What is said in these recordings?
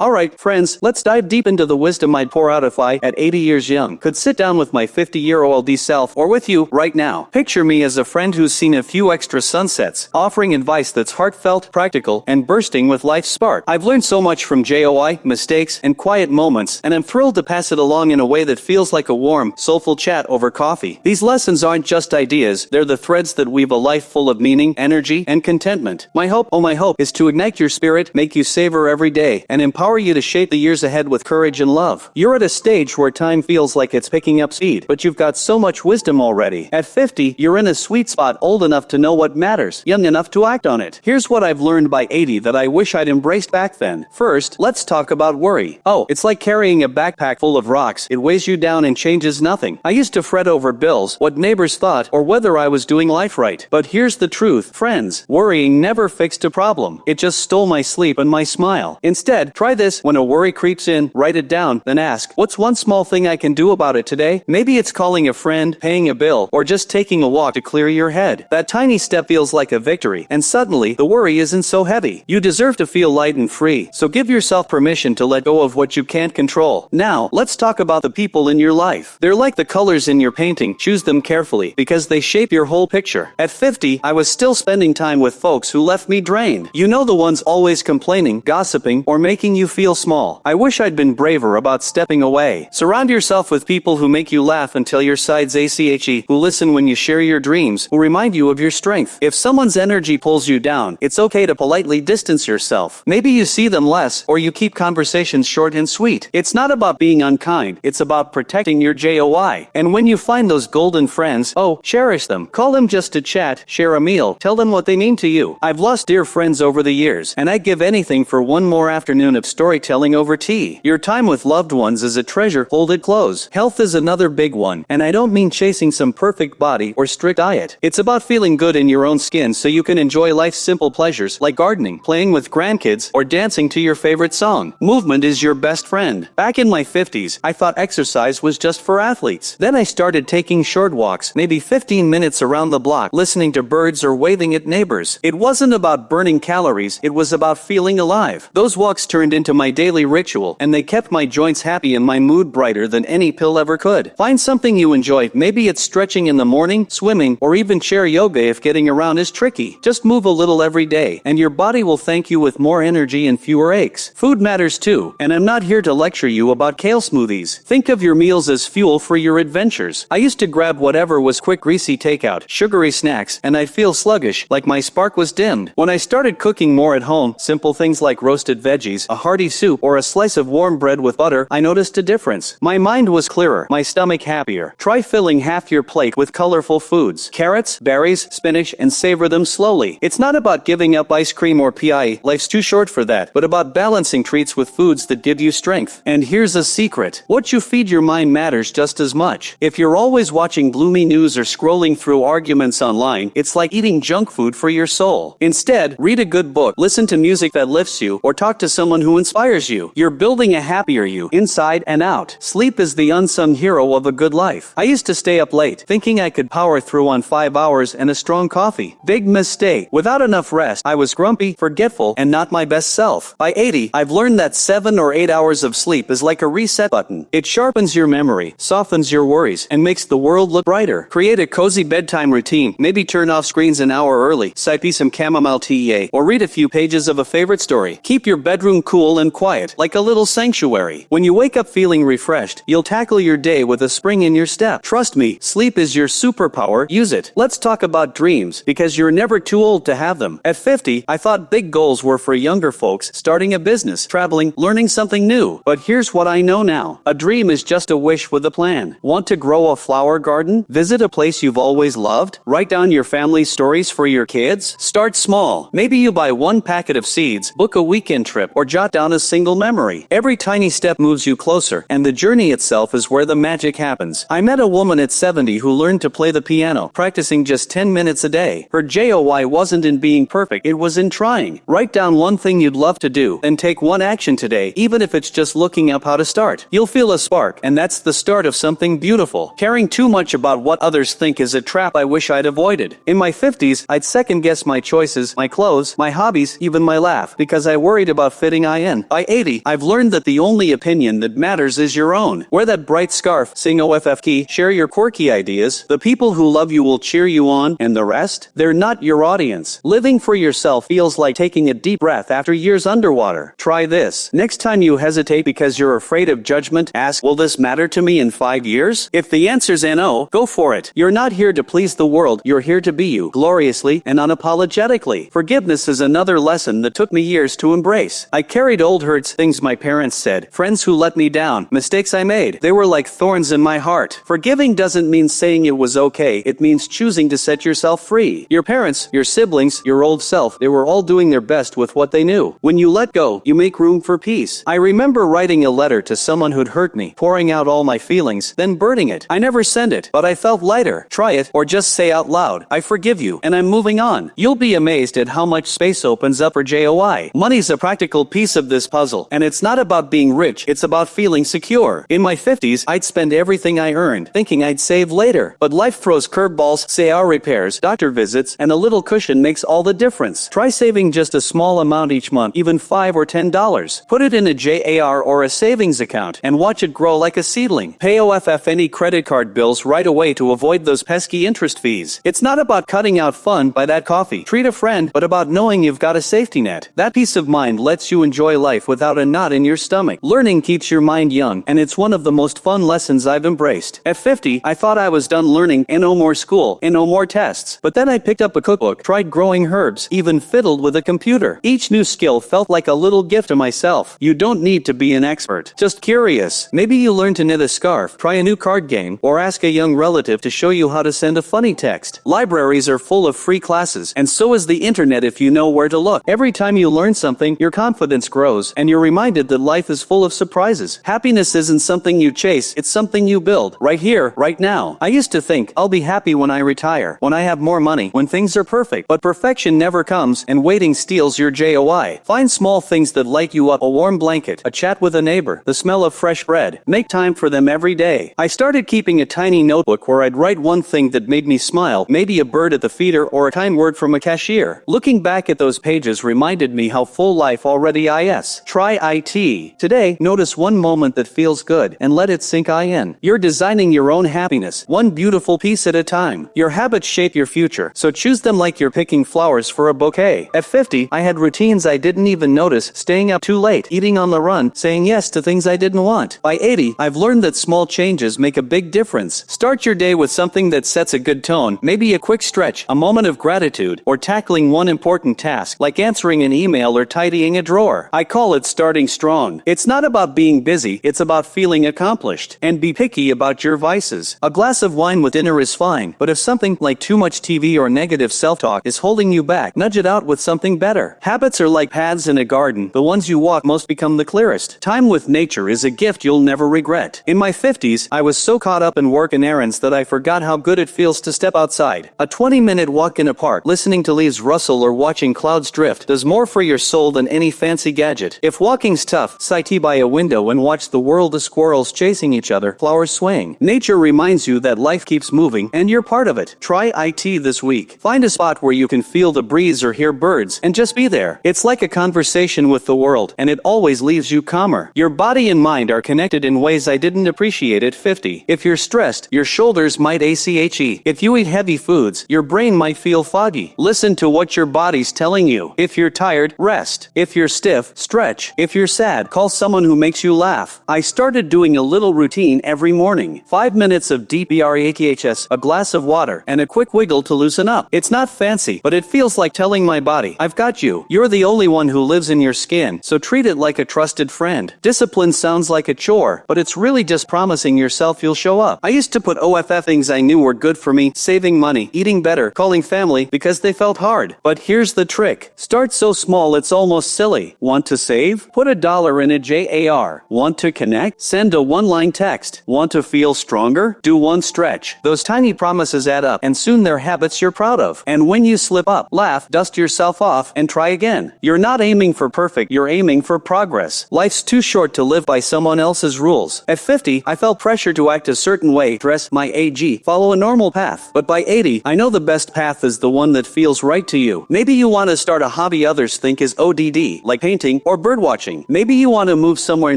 Alright, friends, let's dive deep into the wisdom I'd pour out if I, at 80 years young, could sit down with my 50-year-old self, or with you, right now. Picture me as a friend who's seen a few extra sunsets, offering advice that's heartfelt, practical, and bursting with life's spark. I've learned so much from JOI, mistakes, and quiet moments, and I'm thrilled to pass it along in a way that feels like a warm, soulful chat over coffee. These lessons aren't just ideas, they're the threads that weave a life full of meaning, energy, and contentment. My hope, is to ignite your spirit, make you savor every day, and empower you to shape the years ahead with courage and love. You're at a stage where time feels like it's picking up speed, but you've got so much wisdom already. At 50, you're in a sweet spot, old enough to know what matters, young enough to act on it. Here's what I've learned by 80 that I wish I'd embraced back then. First, let's talk about worry. It's like carrying a backpack full of rocks. It weighs you down and changes nothing. I used to fret over bills, what neighbors thought, or whether I was doing life right. But here's the truth, friends. Worrying never fixed a problem. It just stole my sleep and my smile. Instead, try this. When a worry creeps in, write it down, then ask, what's one small thing I can do about it today? Maybe it's calling a friend, paying a bill, or just taking a walk to clear your head. That tiny step feels like a victory, and suddenly, the worry isn't so heavy. You deserve to feel light and free, so give yourself permission to let go of what you can't control. Now, let's talk about the people in your life. They're like the colors in your painting. Choose them carefully, because they shape your whole picture. At 50, I was still spending time with folks who left me drained. You know, the ones always complaining, gossiping, or making you feel small. I wish I'd been braver about stepping away. Surround yourself with people who make you laugh until your sides ache, who listen when you share your dreams, who remind you of your strength. If someone's energy pulls you down, it's okay to politely distance yourself. Maybe you see them less, or you keep conversations short and sweet. It's not about being unkind, it's about protecting your JOI. And when you find those golden friends, cherish them. Call them just to chat, share a meal, tell them what they mean to you. I've lost dear friends over the years, and I'd give anything for one more afternoon of storytelling over tea. Your time with loved ones is a treasure, hold it close. Health is another big one, and I don't mean chasing some perfect body or strict diet. It's about feeling good in your own skin so you can enjoy life's simple pleasures like gardening, playing with grandkids, or dancing to your favorite song. Movement is your best friend. Back in my 50s, I thought exercise was just for athletes. Then I started taking short walks, maybe 15 minutes around the block, listening to birds or waving at neighbors. It wasn't about burning calories, it was about feeling alive. Those walks turned into my daily ritual, and they kept my joints happy and my mood brighter than any pill ever could. Find something you enjoy. Maybe it's stretching in the morning, swimming, or even chair yoga if getting around is tricky. Just move a little every day, and your body will thank you with more energy and fewer aches. Food matters too, and I'm not here to lecture you about kale smoothies. Think of your meals as fuel for your adventures. I used to grab whatever was quick, greasy takeout, sugary snacks, and I'd feel sluggish, like my spark was dimmed. When I started cooking more at home, simple things like roasted veggies, a hearty soup, or a slice of warm bread with butter, I noticed a difference. My mind was clearer, my stomach happier. Try filling half your plate with colorful foods, carrots, berries, spinach, and savor them slowly. It's not about giving up ice cream or pie, life's too short for that, but about balancing treats with foods that give you strength. And here's a secret. What you feed your mind matters just as much. If you're always watching gloomy news or scrolling through arguments online, it's like eating junk food for your soul. Instead, read a good book, listen to music that lifts you, or talk to someone who inspires you. You're building a happier you, inside and out. Sleep is the unsung hero of a good life. I used to stay up late, thinking I could power through on 5 hours and a strong coffee. Big mistake. Without enough rest, I was grumpy, forgetful, and not my best self. By 80, I've learned that 7 or 8 hours of sleep is like a reset button. It sharpens your memory, softens your worries, and makes the world look brighter. Create a cozy bedtime routine. Maybe turn off screens an hour early, sip some chamomile tea, or read a few pages of a favorite story. Keep your bedroom cool and quiet, like a little sanctuary. When you wake up feeling refreshed, you'll tackle your day with a spring in your step. Trust me, sleep is your superpower. Use it. Let's talk about dreams, because you're never too old to have them. At 50, I thought big goals were for younger folks, starting a business, traveling, learning something new. But here's what I know now. A dream is just a wish with a plan. Want to grow a flower garden? Visit a place you've always loved? Write down your family's stories for your kids? Start small. Maybe you buy one packet of seeds, book a weekend trip, or jot down a single memory. Every tiny step moves you closer, and the journey itself is where the magic happens. I met a woman at 70 who learned to play the piano, practicing just 10 minutes a day. Her JOI wasn't in being perfect, it was in trying. Write down one thing you'd love to do, and take one action today, even if it's just looking up how to start. You'll feel a spark, and that's the start of something beautiful. Caring too much about what others think is a trap I wish I'd avoided. In my 50s, I'd second guess my choices, my clothes, my hobbies, even my laugh, because I worried about fitting in. again. By 80, I've learned that the only opinion that matters is your own. Wear that bright scarf, sing OFF key, share your quirky ideas. The people who love you will cheer you on, and the rest? They're not your audience. Living for yourself feels like taking a deep breath after years underwater. Try this. Next time you hesitate because you're afraid of judgment, ask, will this matter to me in 5 years? If the answer's no, go for it. You're not here to please the world, you're here to be you, gloriously and unapologetically. Forgiveness is another lesson that took me years to embrace. I carried old hurts, things my parents said, friends who let me down, mistakes I made. They were like thorns in my heart. Forgiving doesn't mean saying it was okay, it means choosing to set yourself free. Your parents, your siblings, your old self, they were all doing their best with what they knew. When you let go, you make room for peace. I remember writing a letter to someone who'd hurt me, pouring out all my feelings, then burning it. I never sent it, but I felt lighter. Try it, or just say out loud, I forgive you, and I'm moving on. You'll be amazed at how much space opens up for JOI. Money's a practical piece of this puzzle, and it's not about being rich, it's about feeling secure. In my 50s, I'd spend everything I earned, thinking I'd save later. But life throws curveballs, CR repairs, doctor visits, and a little cushion makes all the difference. Try saving just a small amount each month, even $5 or $10. Put it in a JAR or a savings account, and watch it grow like a seedling. Pay OFF any credit card bills right away to avoid those pesky interest fees. It's not about cutting out fun by that coffee. Treat a friend, but about knowing you've got a safety net. That peace of mind lets you enjoy life without a knot in your stomach. Learning keeps your mind young, and it's one of the most fun lessons I've embraced. At 50, I thought I was done learning and no more school and no more tests. But then I picked up a cookbook, tried growing herbs, even fiddled with a computer. Each new skill felt like a little gift to myself. You don't need to be an expert, just curious. Maybe you learn to knit a scarf, try a new card game, or ask a young relative to show you how to send a funny text. Libraries are full of free classes, and so is the internet if you know where to look. Every time you learn something, your confidence grows, and you're reminded that life is full of surprises. Happiness isn't something you chase, it's something you build, right here, right now. I used to think, I'll be happy when I retire, when I have more money, when things are perfect. But perfection never comes, and waiting steals your JOI. Find small things that light you up, a warm blanket, a chat with a neighbor, the smell of fresh bread. Make time for them every day. I started keeping a tiny notebook where I'd write one thing that made me smile, maybe a bird at the feeder or a kind word from a cashier. Looking back at those pages reminded me how full life already is. Try IT. Today, notice one moment that feels good and let it sink in. You're designing your own happiness, one beautiful piece at a time. Your habits shape your future, so choose them like you're picking flowers for a bouquet. At 50, I had routines I didn't even notice, staying up too late, eating on the run, saying yes to things I didn't want. By 80, I've learned that small changes make a big difference. Start your day with something that sets a good tone, maybe a quick stretch, a moment of gratitude, or tackling one important task, like answering an email or tidying a drawer. I call it starting strong. It's not about being busy, it's about feeling accomplished. And be picky about your vices. A glass of wine with dinner is fine, but if something like too much TV or negative self-talk is holding you back, nudge it out with something better. Habits are like paths in a garden. The ones you walk most become the clearest. Time with nature is a gift you'll never regret. In my 50s, I was so caught up in work and errands that I forgot how good it feels to step outside. A 20-minute walk in a park, listening to leaves rustle or watching clouds drift, does more for your soul than any fancy gadget. If walking's tough, sit by a window and watch the world of squirrels chasing each other, flowers swaying. Nature reminds you that life keeps moving, and you're part of it. Try IT this week. Find a spot where you can feel the breeze or hear birds, and just be there. It's like a conversation with the world, and it always leaves you calmer. Your body and mind are connected in ways I didn't appreciate at 50. If you're stressed, your shoulders might ACHE. If you eat heavy foods, your brain might feel foggy. Listen to what your body's telling you. If you're tired, rest. If you're stiff, stretch. If you're sad, call someone who makes you laugh. I started doing a little routine every morning. 5 minutes of deep BREATHS, a glass of water, and a quick wiggle to loosen up. It's not fancy, but it feels like telling my body, I've got you. You're the only one who lives in your skin, so treat it like a trusted friend. Discipline sounds like a chore, but it's really just promising yourself you'll show up. I used to put OFF things I knew were good for me, saving money, eating better, calling family, because they felt hard. But here's the trick. Start so small it's almost silly. Want to save? Put $1 in a JAR. Want to connect? Send a one-line text. Want to feel stronger? Do one stretch. Those tiny promises add up, and soon they're habits you're proud of. And when you slip up, laugh, dust yourself off, and try again. You're not aiming for perfect, you're aiming for progress. Life's too short to live by someone else's rules. At 50, I felt pressure to act a certain way, dress, my AG, follow a normal path. But by 80, I know the best path is the one that feels right to you. Maybe you want to start a hobby others think is ODD, like painting painting, or birdwatching. Maybe you want to move somewhere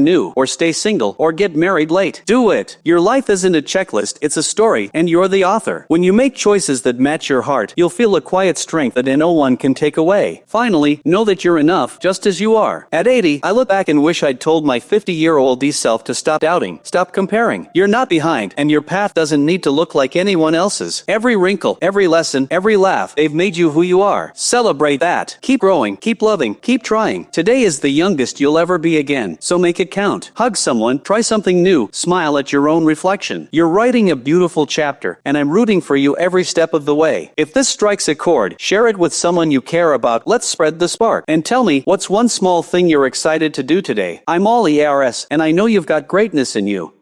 new, or stay single, or get married late. Do it. Your life isn't a checklist, it's a story, and you're the author. When you make choices that match your heart, you'll feel a quiet strength that no one can take away. Finally, know that you're enough, just as you are. At 80, I look back and wish I'd told my 50-year-old self to stop doubting, stop comparing. You're not behind, and your path doesn't need to look like anyone else's. Every wrinkle, every lesson, every laugh, they've made you who you are. Celebrate that. Keep growing, keep loving, keep trying. Today is the youngest you'll ever be again, so make it count. Hug someone, try something new, smile at your own reflection. You're writing a beautiful chapter, and I'm rooting for you every step of the way. If this strikes a chord, share it with someone you care about. Let's spread the spark. And tell me, what's one small thing you're excited to do today? I'm Ollie ARS, and I know you've got greatness in you.